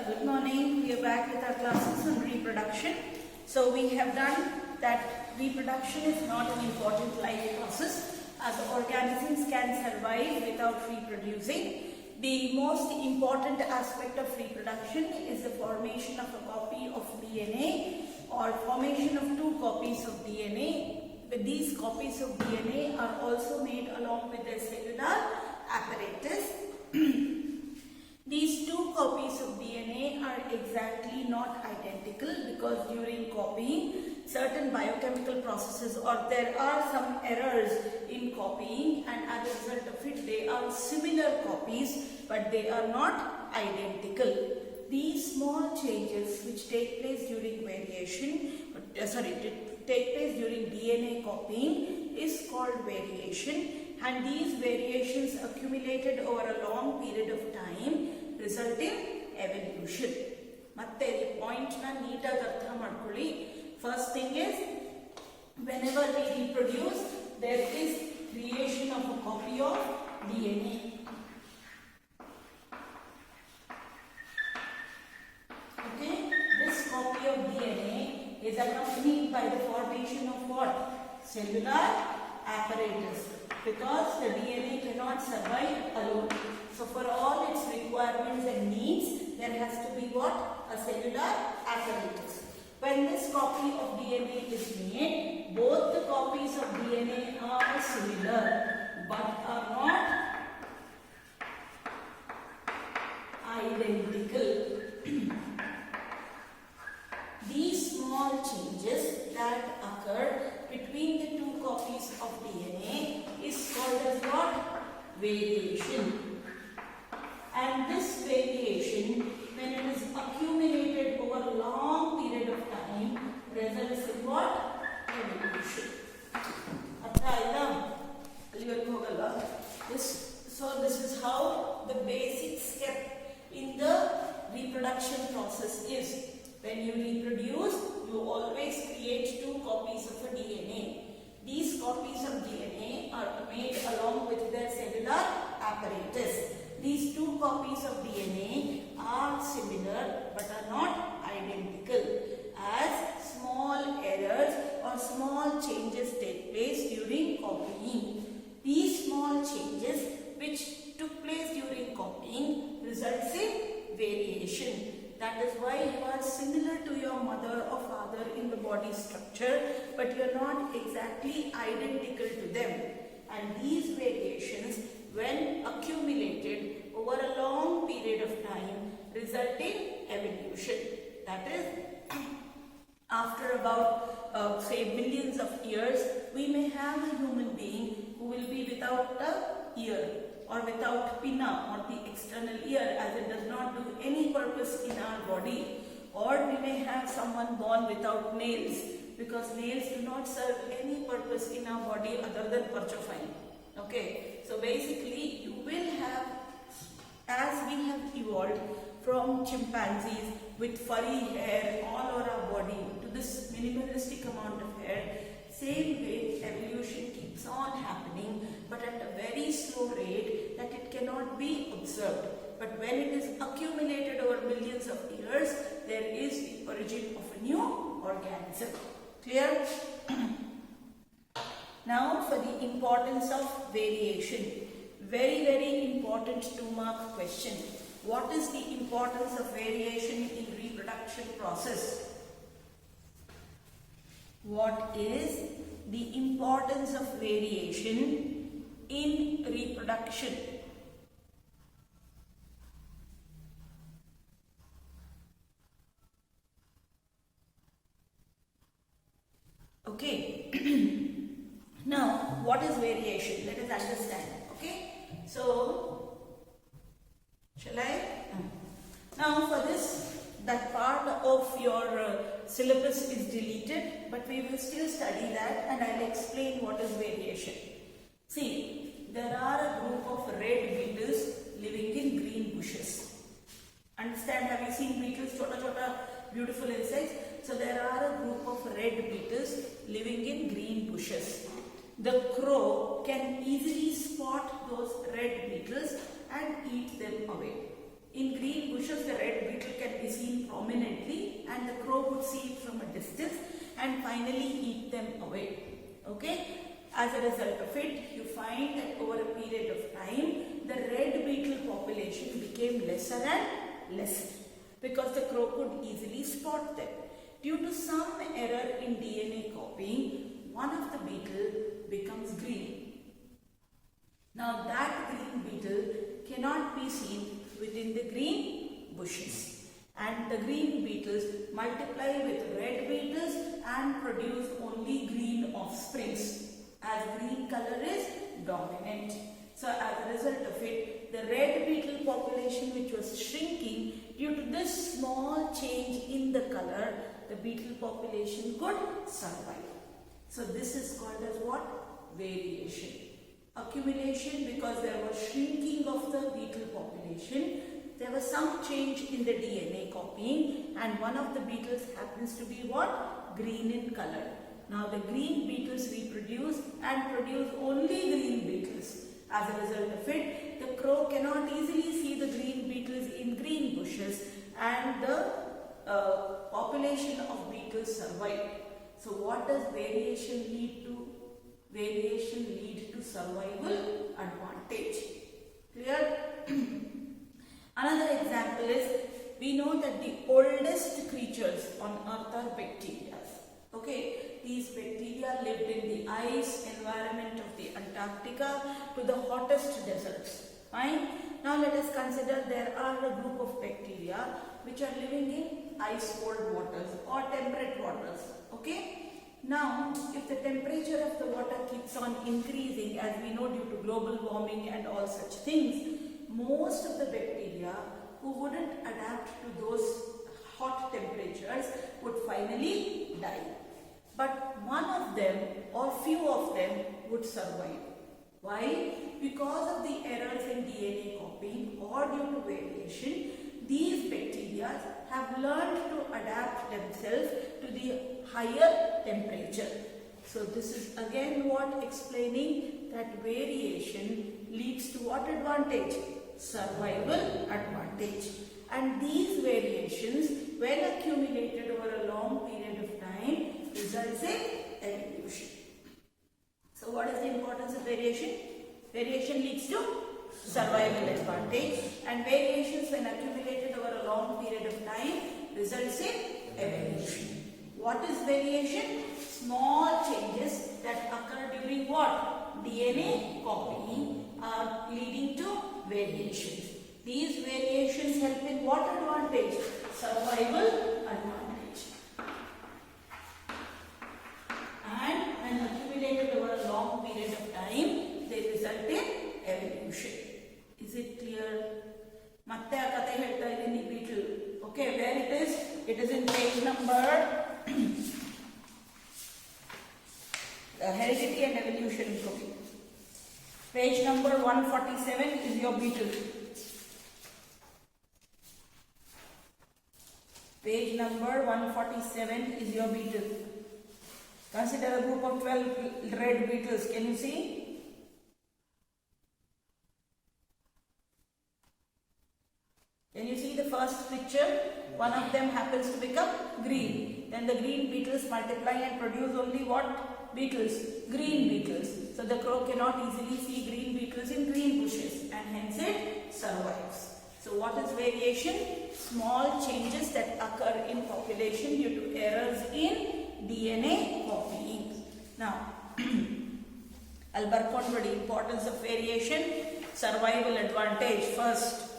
Good morning. We are back with our classes on reproduction. So we have done that reproduction is not an important life process as organisms can survive without reproducing. The most important aspect of reproduction is the formation of a copy of DNA or formation of two copies of DNA. But these copies of DNA are also made along with the cellular apparatus. These two copies of DNA are exactly not identical because during copying certain biochemical processes or there are some errors in copying, and as a result of it they are similar copies but they are not identical. These small changes which take place during during DNA copying is called variation, and these variations accumulated over a long period of time result in evolution. Matte ee point na neatagi artha madಕೊಳ್ಳಿ. First thing is, whenever we reproduce there is creation of a copy of DNA. Okay, this copy of DNA is accompanied by the formation of what? Cellular apparatus, because the DNA cannot survive alone. So for all its requirements and needs, there has to be what? A cellular apparatus. When this copy of DNA is made, both the copies of DNA are similar but are not identical. These small changes that occur between the two copies of DNA is called as what? Variation. And this variation, when it is accumulated over a long period of time, results in what? Evolution. So this is how the basic step in the reproduction process is. When you reproduce, you always create two copies of a DNA. These copies of DNA are made along with their cellular apparatus. These two copies of DNA are similar but are not identical, as small errors or small changes take place during copying. These small changes which took place during copying results in variation. That is why you are similar to your mother or father in the body structure, but you are not exactly identical to them. And these variations, when accumulated over a long period of time, result in evolution. That is, after about say millions of years, we may have a human being who will be without a ear or without pinna or the external ear, as it does not do any purpose in our body. Or we may have someone born without nails, because nails do not serve any purpose in our body other than purchofying. Okay, so basically you will have, as we have evolved from chimpanzees with furry hair all over our body to this minimalistic amount of hair, same way evolution keeps on happening, but at a very slow rate that it cannot be observed. But when it is accumulated over millions of years, there is the origin of a new organism. Clear? Now for the importance of variation. Very, very important 2-mark question. What is the importance of variation in reproduction process? What is the importance of variation in reproduction? Okay. Now, what is variation? Let us understand. Okay. So, shall I? Now, for this, that part of your syllabus is deleted, but we will still study that, and I will explain what is variation. See, there are a group of red beetles living in green bushes. Understand? Have you seen beetles? Chota beautiful insects. So there are a group of red beetles living in green bushes. The crow can easily spot those red beetles and eat them away. In green bushes, the red beetle can be seen prominently, and the crow would see it from a distance and finally eat them away. Okay? As a result of it, you find that over a period of time, the red beetle population became lesser and lesser because the crow could easily spot them. Due to some error in DNA copying, one of the beetle becomes green. Now that green beetle cannot be seen within the green bushes, and the green beetles multiply with red beetles and produce only green offsprings, as green color is dominant. So as a result of it, the red beetle population, which was shrinking due to this small change in the color, the beetle population could survive. So this is called as what? Variation. Accumulation, because there was shrinking of the beetle population, there was some change in the DNA copying, and one of the beetles happens to be what? Green in color. Now the green beetles reproduce and produce only green beetles. As a result of it, the crow cannot easily see the green beetles in green bushes, and the population of beetles survive. So what does variation lead to? Variation lead to survival advantage. Clear? Another example is, we know that the oldest creatures on earth are bacteria. Okay, these bacteria lived in the ice environment of the Antarctica to the hottest deserts. Fine. Now let us consider there are a group of bacteria which are living in ice cold waters or temperate waters. Okay. Now, if the temperature of the water keeps on increasing, as we know due to global warming and all such things, most of the bacteria who wouldn't adapt to those hot temperatures would finally die. But one of them or few of them would survive. Why? Because of the errors in DNA copying or due to variation, these bacteria have learned to adapt themselves to the higher temperature. So this is again what explaining that variation leads to what advantage? Survival advantage. And these variations, when accumulated over a long period of time, results in evolution. So what is the importance of variation? Variation leads to survival advantage, and variations when accumulated over a long period of time results in evolution. What is variation? Small changes that occur during what? DNA copying are leading to variations. These variations help in what advantage? Survival advantage. And when accumulated over a long period of time, they result in evolution. Is it clear? Matte akathe helta idini beetle. Okay, where it is? It is in page number Heredity and Evolution copy. Page number 147 is your beetle. Page number 147 is your beetle. Consider a group of 12 red beetles. Can you see? Can you see the first picture? One of them happens to become green. Then the green beetles multiply and produce only what? Beetles? Green beetles. So the crow cannot easily see green beetles in green bushes, and hence it survives. So what is variation? Small changes that occur in population due to errors in DNA copying. Now, Albert the importance of variation, survival advantage. First,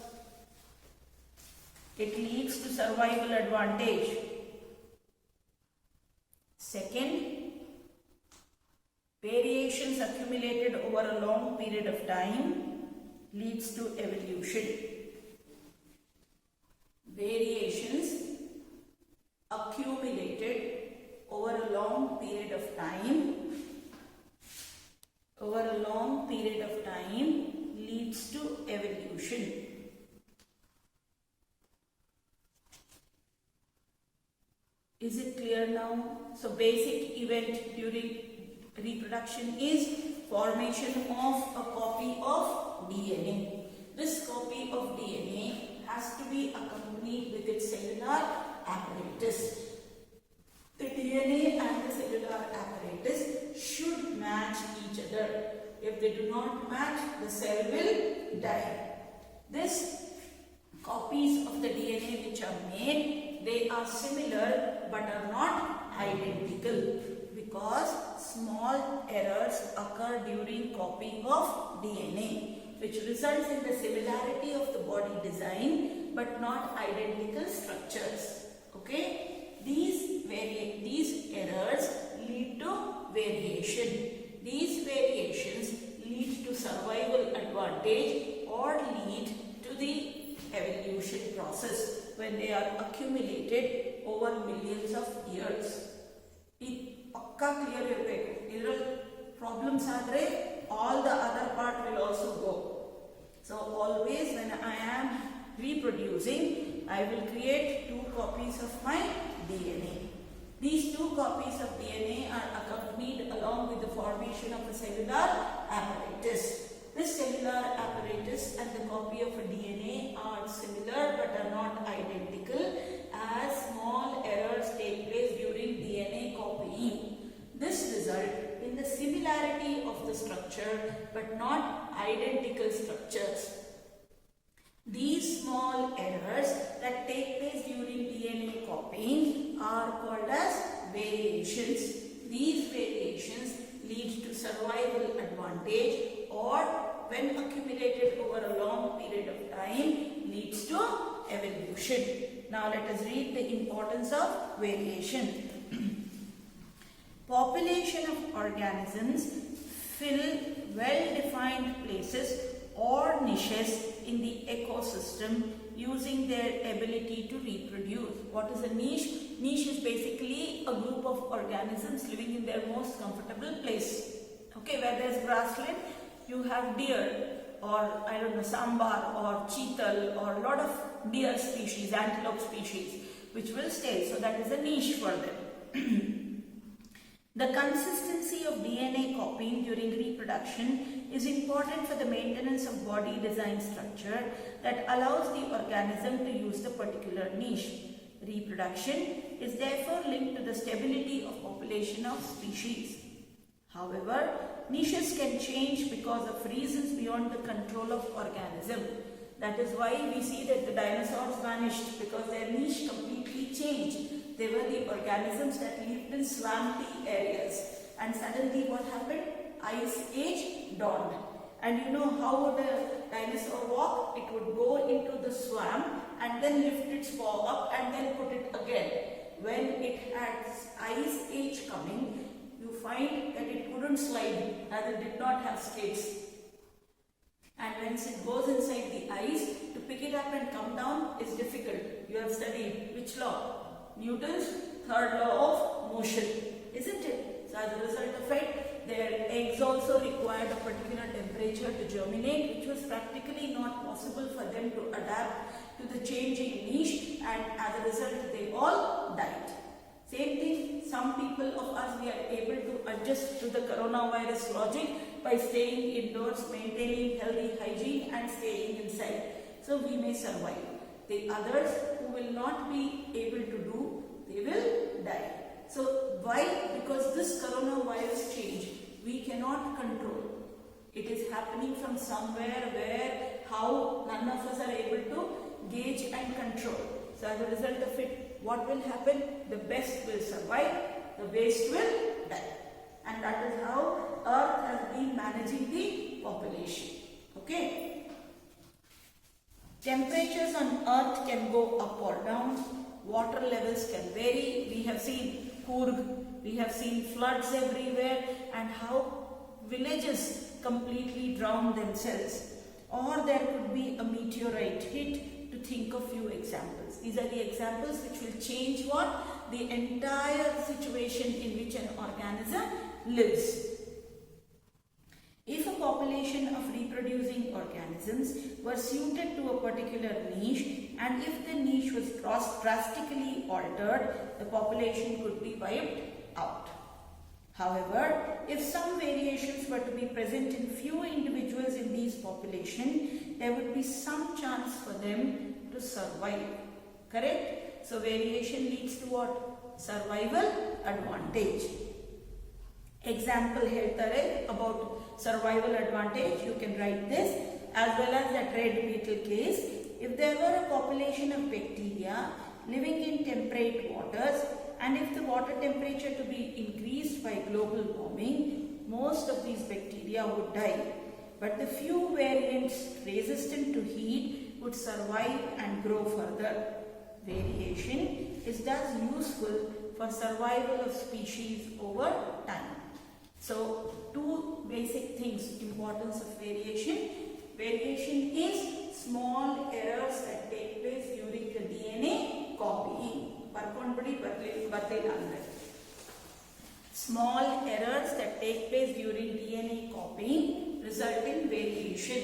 it leads to survival advantage. Second, variations accumulated over a long period of time leads to evolution. Variations accumulated over a long period of time leads to evolution. Is it clear now? So basic event during reproduction is formation of a copy of DNA. This copy of DNA has to be accompanied with its cellular apparatus. The DNA and the cellular apparatus should match each other. If they do not match, the cell will die. These copies of the DNA which are made, they are similar but are not identical, because small errors occur during copying of DNA, which results in the similarity of the body design but not identical structures. Okay? These errors lead to variation. These variations lead to survival advantage or lead to the evolution process when they are accumulated over millions of years. Pakka clear irbeku. Idral problems adre all the other part will also go. So always when I am reproducing, I will create 2 copies of my DNA. These 2 copies of DNA are accompanied along with the formation of a cellular apparatus. This cellular apparatus and the copy of a DNA are similar but are not identical, as small errors take place during DNA copying. This results in the similarity of the structure but not identical structures. These small errors that take place during DNA copying are called as variations. These variations lead to survival advantage, or when accumulated over a long period of time, leads to evolution. Now let us read the importance of variation. Population of organisms fill well-defined places or niches in the ecosystem using their ability to reproduce. What is a niche? Niche is basically a group of organisms living in their most comfortable place. Okay, where there is grassland, you have deer or I don't know, sambar or cheetal or a lot of deer species, antelope species, which will stay. So that is a niche for them. The consistency of DNA copying during reproduction is important for the maintenance of body design structure that allows the organism to use the particular niche. Reproduction is therefore linked to the stability of population of species. However, niches can change because of reasons beyond the control of organism. That is why we see that the dinosaurs vanished, because their niche completely changed. They were the organisms that lived in swampy areas, and suddenly what happened? Ice age dawned. And you know how would a dinosaur walk? It would go into the swamp and then lift its paw up and then put it again. When it had ice age coming, you find that it couldn't slide as it did not have skates. And once it goes inside the ice, to pick it up and come down is difficult. You have studied which law? Newton's third law of motion, isn't it? So as a result of it, their eggs also required a particular temperature to germinate, which was practically not possible for them to adapt to the changing niche, and as a result they all died. Same thing, some people of us, we are able to adjust to the coronavirus logic by staying indoors, maintaining healthy hygiene and staying inside. So we may survive. The others who will not be able to do, they will die. So why? Because this coronavirus change, we cannot control. It is happening from somewhere where how none of us are able to gauge and control. So as a result of it, what will happen? The best will survive, the waste will die. And that is how Earth has been managing the population. Okay? Temperatures on Earth can go up or down. Water levels can vary. We have seen Coorg, we have seen floods everywhere, and how villages completely drown themselves. Or there could be a meteorite hit, to think of few examples. These are the examples which will change what? The entire situation in which an organism lives. If a population of reproducing organisms were suited to a particular niche, and if the niche was drastically altered, the population could be wiped out. However, if some variations were to be present in few individuals in these populations, there would be some chance for them to survive. Correct? So variation leads to what? Survival advantage. Example ಹೇಳ್ತಾರೆ about survival advantage. You can write this as well as that red beetle case. If there were a population of bacteria living in temperate waters, and if the water temperature to be increased by global warming, most of these bacteria would die. But the few variants resistant to heat would survive and grow further. Variation is thus useful for survival of species over time. So, two basic things, importance of variation. Variation is small errors that take place during the DNA copying. Small errors that take place during DNA copying result in variation.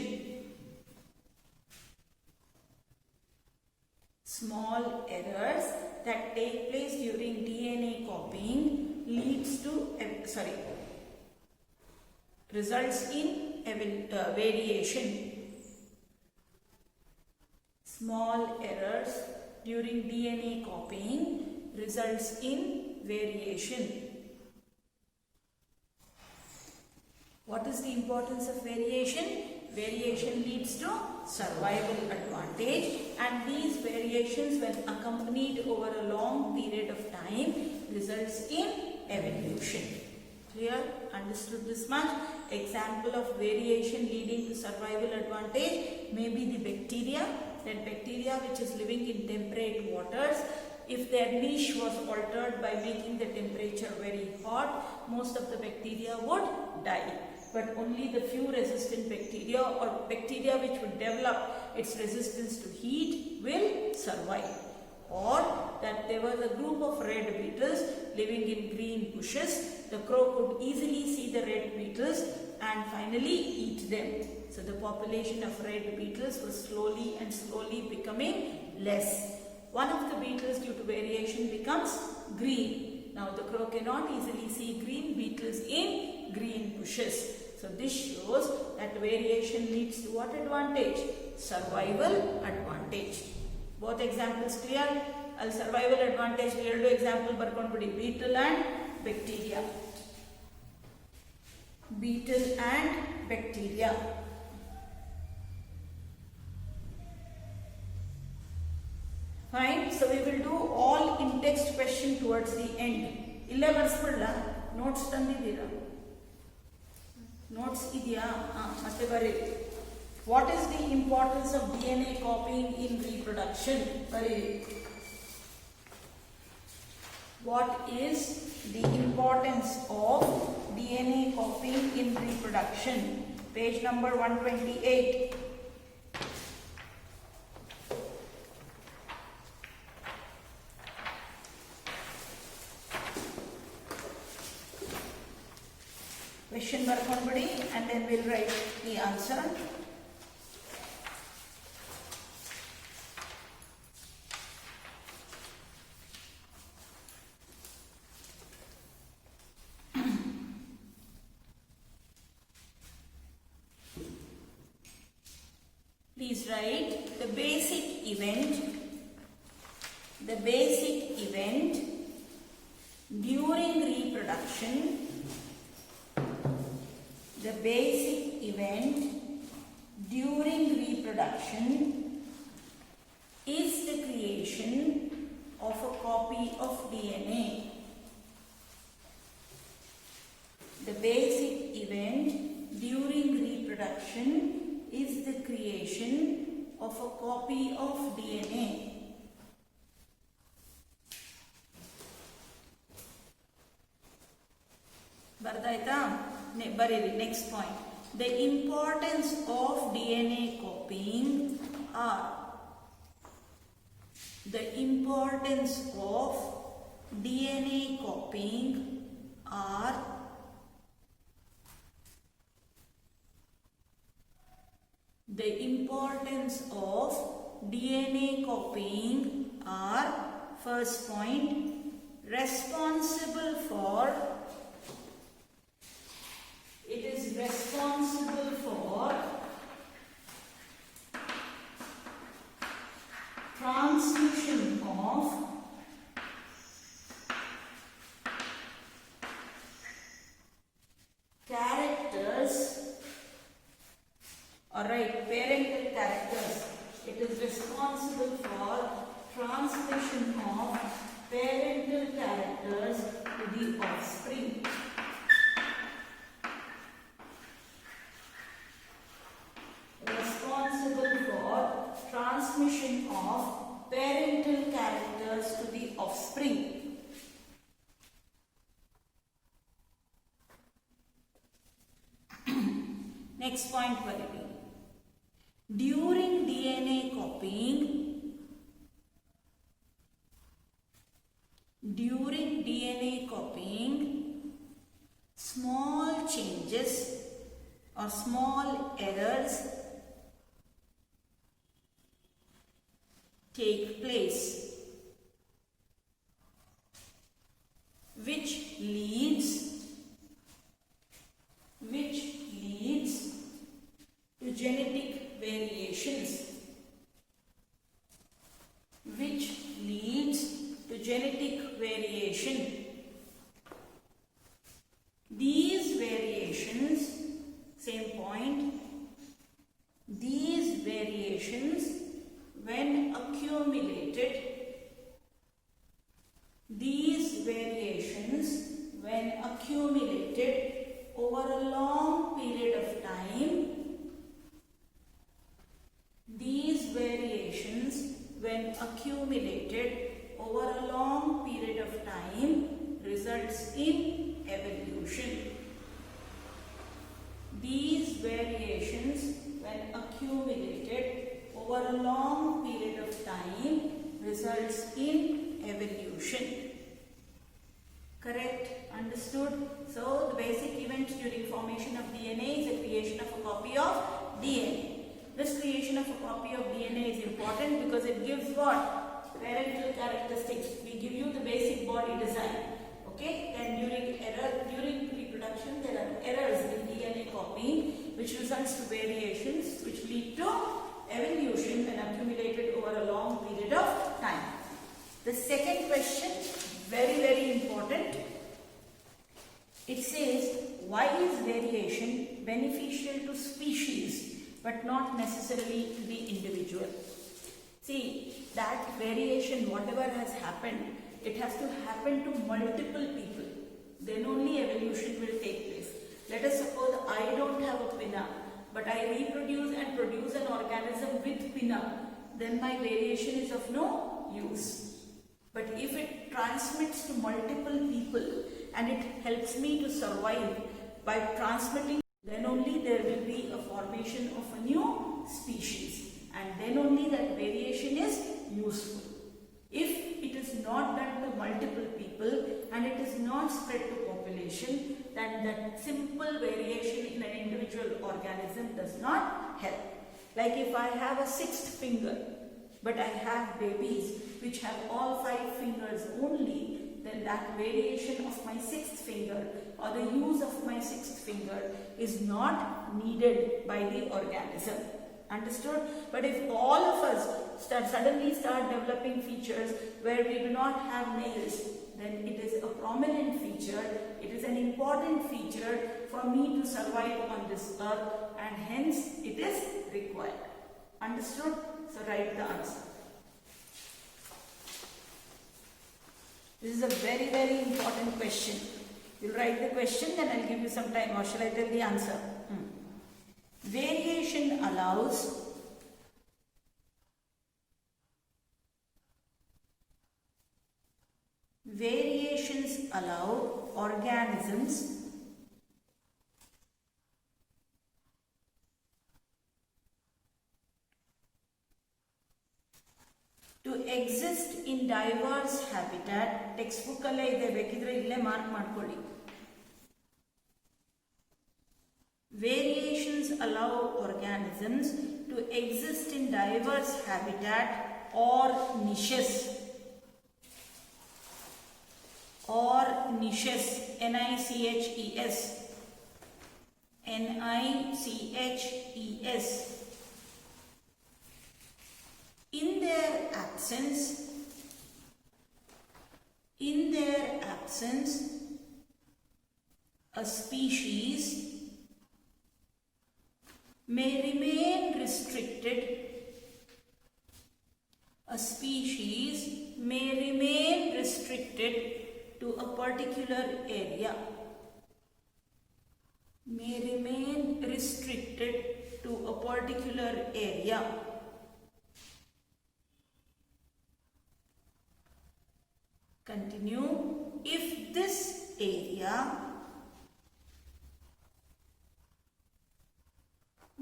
Small errors that take place during DNA copying results in variation. Small errors during DNA copying results in variation. What is the importance of variation? Variation leads to survival advantage, and these variations, when accompanied over a long period of time, results in evolution. Clear? Understood this much? Example of variation leading to survival advantage may be the bacteria. That bacteria which is living in temperate waters, if their niche was altered by making the temperature very hot, most of the bacteria would die. But only the few resistant bacteria or bacteria which would develop its resistance to heat will survive. Or that there was a group of red beetles living in green bushes. The crow could easily see the red beetles and finally eat them. So the population of red beetles was slowly becoming less. One of the beetles, due to variation, becomes green. Now the crow cannot easily see green beetles in green bushes. So this shows that variation leads to what advantage? Survival advantage. Both examples clear? Survival advantage ಎರಡು example ಬರ್ಕೊಂಡ್ಬಿಡಿ, beetle and bacteria. Beetle and bacteria. Fine. So we will do all in text question towards the end. ಇಲ್ಲೇ ಬರ್ಸ್ಬಿಡ್ಲ? Notes ತಂದಿದ್ದೀರಾ? Notes ಇದೆಯಾ? ಮತ್ತೆ ಬರೀರಿ. What is the importance of DNA copying in reproduction? ಬರೀರಿ. What is the importance of DNA copying in reproduction? Page number 128. Question ಬರ್ಕೊಂಡ್ಬಿಡಿ and then we'll write the answer. Please write the basic event during reproduction. The basic event during reproduction is the creation of a copy of DNA. The basic event during reproduction is the creation of a copy of DNA. ಬರ್ದಾಯ್ತಾ? ಬರೀರಿ. Next point. The importance of DNA copying are the importance of DNA copying are the importance of DNA copying are, first point, responsible for, it is responsible for transmission of characters, alright, parental characters. It is responsible for transmission of parental characters to the offspring. Responsible for transmission of parental characters to the offspring. Next point variety. During DNA copying, small changes or small errors take place, which leads to genetic variations, These variations, same point, these variations when accumulated over a long period of time, results in evolution. These variations when accumulated over a long period of time results in evolution. Correct? Understood? So the basic event during formation of DNA is the creation of a copy of DNA. This creation of a copy of DNA is important because it gives what? Parental characteristics. We give you the basic body design. Okay? And during reproduction there are errors in DNA copying which results to variations which lead to evolution when accumulated over a long period of time. The second question, very, very important. It says, why is variation beneficial to species but not necessarily to the individual? See, that variation, whatever has happened, it has to happen to multiple people. Then only evolution will take place. Let us suppose I don't have a pinna, but I reproduce and produce an organism with pinna. Then my variation is of no use. But if it transmits to multiple people and it helps me to survive by transmitting, then only there will be a formation of a new species. And then only that variation is useful. If it is not done to multiple people and it is not spread to population, then that simple variation in an individual organism does not help. Like if I have a sixth finger, but I have babies which have all 5 fingers only, then that variation of my sixth finger or the use of my sixth finger is not needed by the organism. Understood? But if all of us suddenly start developing features where we do not have nails, then it is a prominent feature, it is an important feature for me to survive on this earth, and hence it is required. Understood? So write the answer. This is a very, very important question. You'll write the question, then I'll give you some time, or shall I tell the answer? Variations allow organisms to exist in diverse habitat. Textbook alle ide, bekidre ille mark madಕೊಳ್ಳಿ. Variations allow organisms to exist in diverse habitat or niches. N-I-C-H-E-S. N-I-C-H-E-S. In their absence, absence, a species may remain restricted. A species may remain restricted to a particular area. May remain restricted to a particular area. Continue. If this area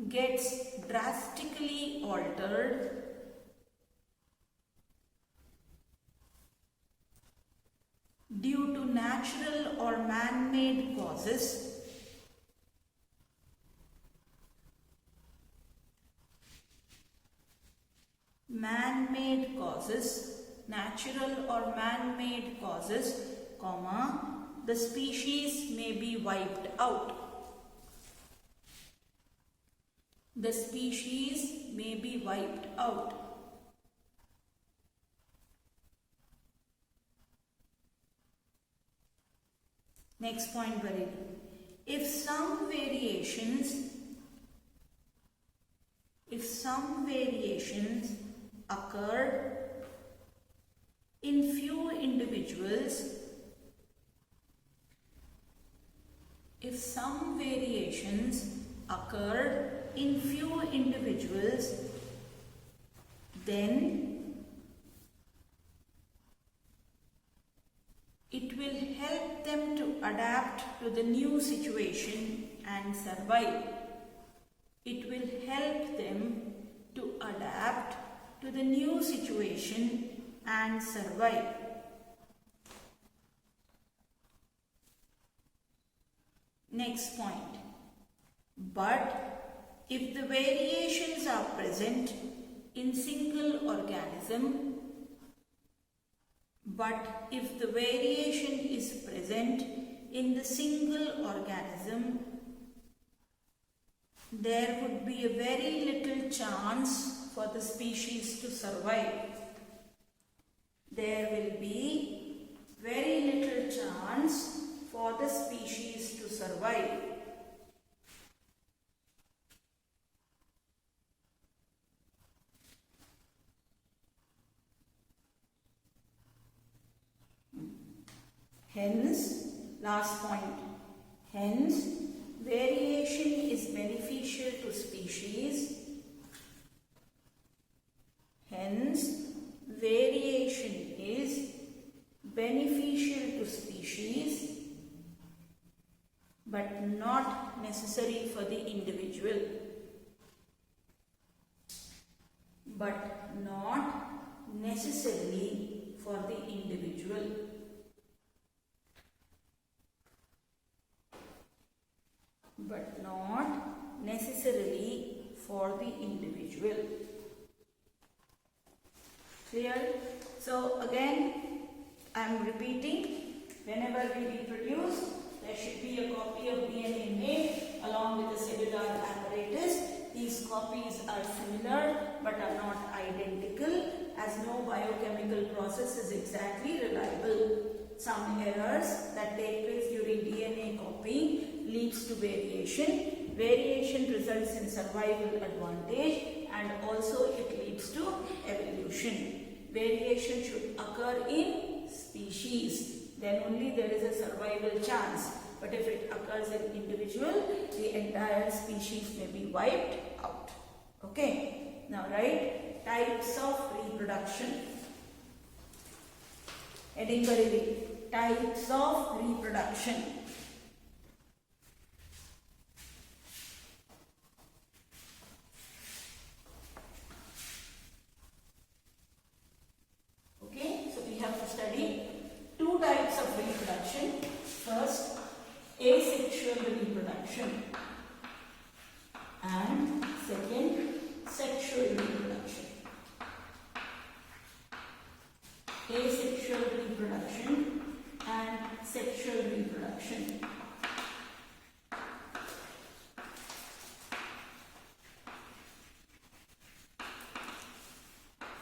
gets drastically altered due to natural or man-made causes, natural or man-made causes, comma, the species may be wiped out. The species may be wiped out. Next point, Bareli. If some variations occurred in few individuals, then it will help them to adapt to the new situation and survive. It will help them to adapt to the new situation and survive. Next point. But if the variations are present in single organism, there would be a very little chance for the species to survive. There will be very little chance for the species to survive. Hence, last point. Hence, variation is beneficial to species. Hence, variation is beneficial to species, but not necessary for the individual. But not necessarily for the individual. But not necessarily for the individual. Clear? So again, I am repeating, whenever we reproduce, there should be a copy of DNA made along with the cellular apparatus. These copies are similar but are not identical, as no biochemical process is exactly reliable. Some errors that take place during DNA copying leads to variation. Variation results in survival advantage, and also it leads to evolution. Variation should occur in species, then only there is a survival chance. But if it occurs in individual, the entire species may be wiped out. Okay. Now write types of reproduction. Heading Bareli. Types of reproduction. Okay, so we have to study two types of reproduction. First, asexual reproduction, and second, sexual reproduction. Asexual reproduction and sexual reproduction.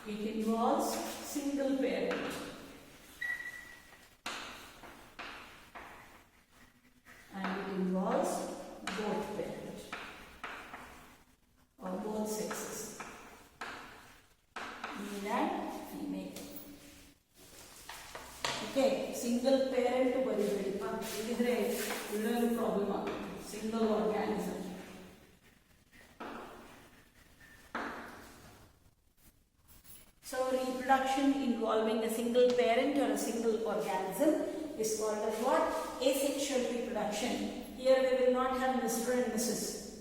It involves single parent. And it involves both parents or both sexes, male and female. Okay, single parent problem, single organism. So reproduction involving a single parent or a single organism is called as what? Asexual reproduction. Here we will not have Mr. and Mrs.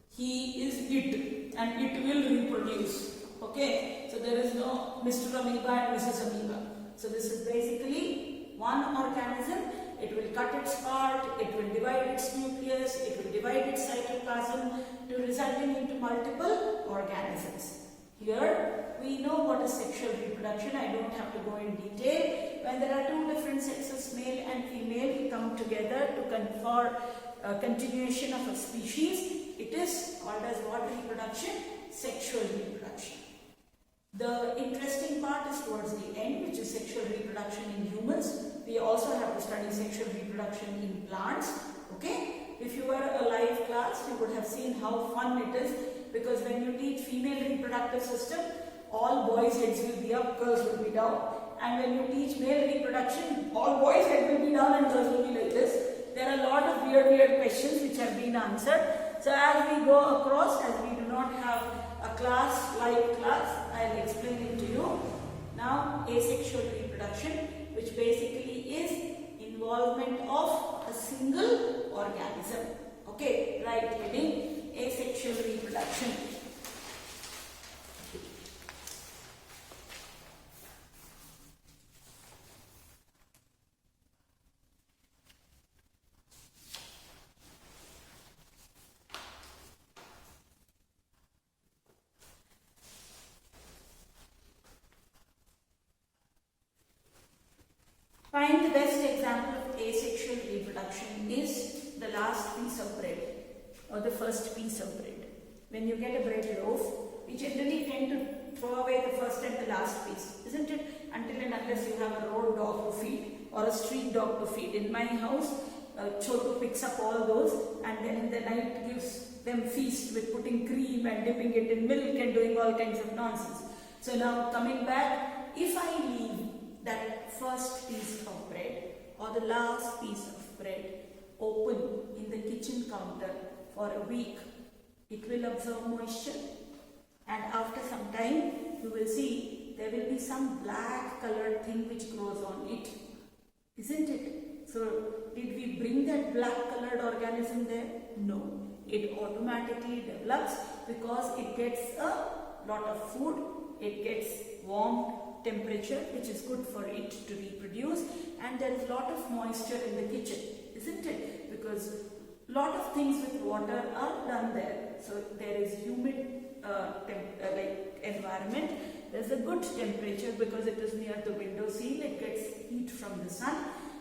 He is it and it will reproduce. Okay, so there is no Mr. Amoeba and Mrs. Amoeba. So this is basically one organism. It will cut its part, it will divide its nucleus, it will divide its cytoplasm to resulting into multiple organisms. Here we know what is sexual reproduction. I don't have to go in detail. When there are two different sexes, male and female, come together to confer continuation of a species, it is called as what reproduction? Sexual reproduction. The interesting part is towards the end, which is sexual reproduction in humans. We also have to study sexual reproduction in plants. Okay? If you were a live class, you would have seen how fun it is, because when you teach female reproductive system, all boys' heads will be up, girls will be down. And when you teach male reproduction, all boys' heads will be down and girls will be like this. There are a lot of weird questions which have been answered. So as we go across, as we do not have a class, live class, I will explain it to you. Now, asexual reproduction, which basically is involvement of a single organism. Okay, right heading, asexual reproduction. Find the best example of asexual reproduction is the last piece of bread or the first piece of bread. When you get a bread loaf, we generally tend to throw away the first and the last piece, isn't it? Until and unless you have a road dog to feed or a street dog to feed. In my house, Chotu picks up all those and then in the night gives them feast with putting cream and dipping it in milk and doing all kinds of nonsense. So now coming back, if I leave that first piece of bread or the last piece of bread open in the kitchen counter for a week, it will absorb moisture, and after some time you will see there will be some black colored thing which grows on it, isn't it? So did we bring that black colored organism there? No, it automatically develops because it gets a lot of food, it gets warm temperature, which is good for it to reproduce, and there is a lot of moisture in the kitchen, isn't it? Because a lot of things with water are done there. So there is humid environment, there is a good temperature because it is near the window sill, it gets heat from the sun,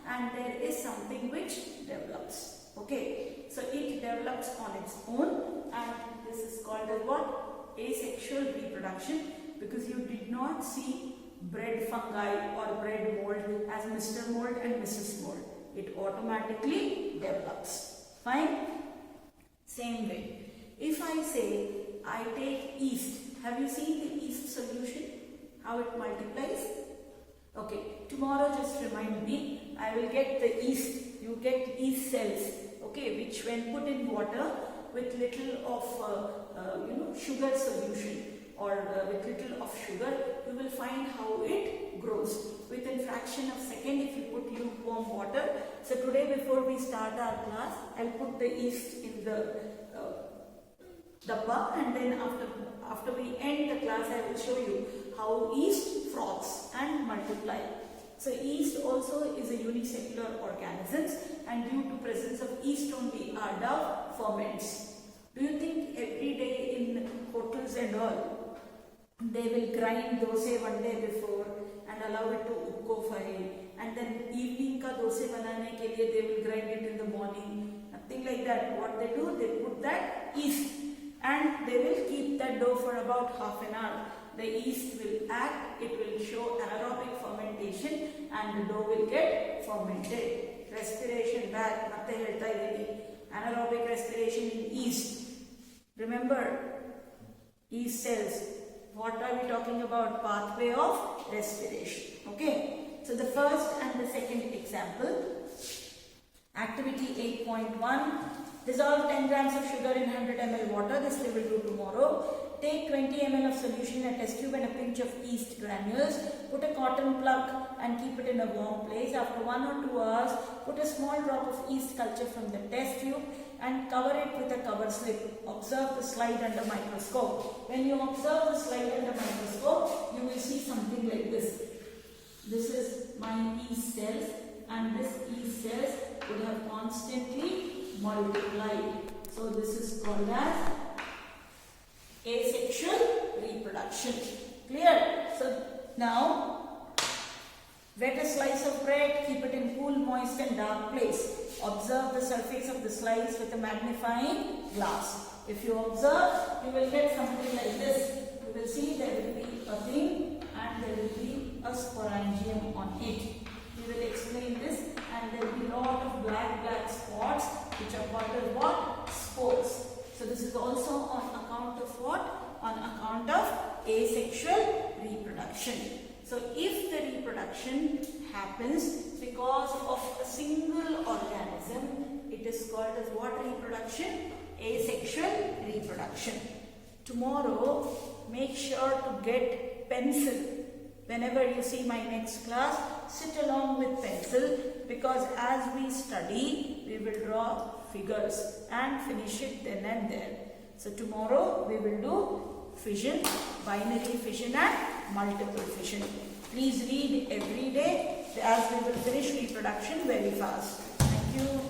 and there is something which develops. Okay, so it develops on its own, and this is called as what? Asexual reproduction, because you did not see bread fungi or bread mold as Mr. Mold and Mrs. Mold. It automatically develops. Fine? Same way. If I say I take yeast, have you seen the yeast solution? How it multiplies? Okay, tomorrow just remind me, I will get the yeast. You get yeast cells, okay, which when put in water with little of sugar solution, or with little of sugar, you will find how it grows. Within fraction of second, if you put lukewarm water. So today before we start our class, I'll put the yeast in the dabba, and then after we end the class, I will show you how yeast froths and multiply. So yeast also is a unicellular organism, and due to presence of yeast only, our dough ferments. Do you think every day in hotels and all, they will grind dosa one day before and allow it to ukkofy, and then evening ka dosa banane ke liye they will grind it in the morning? Nothing like that. What they do, they put that yeast and they will keep that dough for about half an hour. The yeast will act, it will show aromatic fermentation and the dough will get fermented. Respiration back, matte helta idini. Anaerobic respiration in yeast. Remember, yeast cells. What are we talking about? Pathway of respiration. Okay. So the first and the second example. Activity 8.1. Dissolve 10 grams of sugar in 100 ml water. This we will do tomorrow. Take 20 ml of solution in a test tube and a pinch of yeast granules. Put a cotton plug and keep it in a warm place. After 1 or 2 hours, put a small drop of yeast culture from the test tube and cover it with a cover slip. Observe the slide under microscope. When you observe the slide under microscope, you will see something like this. This is my yeast cells, and this yeast cells would have constantly multiplied. So this is called as asexual reproduction. Clear? So now, wet a slice of bread, keep it in cool, moist and dark place. Observe the surface of the slice with a magnifying glass. If you observe, you will get something like this. You will see there will be a thing and there will be a sporangium on it. We will explain this, and there will be a lot of black spots which are called as what? Spores. So this is also on account of what? On account of asexual reproduction. So if the reproduction happens because of a single organism, it is called as what reproduction? Asexual reproduction. Tomorrow, make sure to get pencil. Whenever you see my next class, sit along with pencil, because as we study, we will draw figures and finish it then and there. So tomorrow we will do fission, binary fission and multiple fission. Please read every day, as we will finish reproduction very fast. Thank you.